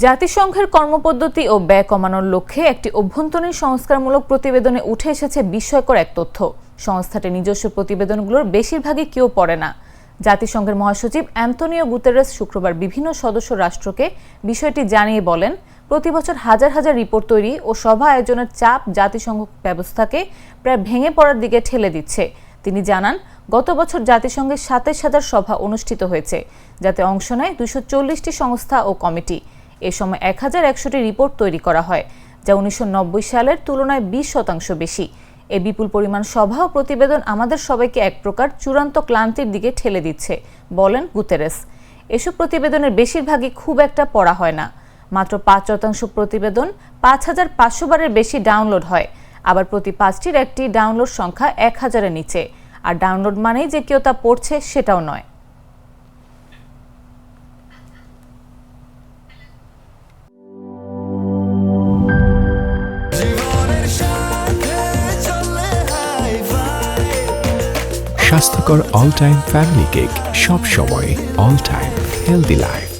জাতিসংঘের কর্মপদ্ধতি ও ব্যয় কমানোর লক্ষ্যে একটি অভ্যন্তরীণ সংস্কারমূলক প্রতিবেদনে উঠে এসেছে বিস্ময়কর এক তথ্য। সংস্থাটির নিজস্ব প্রতিবেদনগুলোর বেশিরভাগই কেউ পড়ে না। জাতিসংঘের মহাসচিব অ্যান্তোনিও গুতেরেস শুক্রবার বিভিন্ন সদস্য রাষ্ট্রকে বিষয়টি জানিয়ে বলেন, প্রতি বছর হাজার হাজার রিপোর্ট তৈরি ও সভা আয়োজনের চাপ জাতিসংঘ ব্যবস্থাকে প্রায় ভেঙে পড়ার দিকে ঠেলে দিচ্ছে। তিনি জানান, গত বছর জাতিসংঘের ২৭,০০০ সভা অনুষ্ঠিত হয়েছে, যাতে অংশ নেয় ২৪০টি সংস্থা ও কমিটি। এ সময় ১,১০০টি রিপোর্ট তৈরি করা হয়, যা ১৯৯০ সালের তুলনায় ২০% বেশি। এই বিপুল পরিমাণ সভা ও প্রতিবেদন আমাদের সবাইকে এক প্রকার চূড়ান্ত ক্লান্তির দিকে ঠেলে দিচ্ছে, বলেন গুতেরেস। এসব প্রতিবেদনের বেশিরভাগই খুব একটা পড়া হয় না। মাত্র ৫% প্রতিবেদন ৫,৫০০ বারের বেশি ডাউনলোড হয়। আবার প্রতি ৫টির একটি ডাউনলোড সংখ্যা ১,০০০-এর নিচে। আর ডাউনলোড মানেই যে কেউ তা পড়ছে সেটাও নয়। স্বাস্থ্যকর অল টাইম ফ্যামিলি কেক, সব সময় অল টাইম হেলদি লাইফ।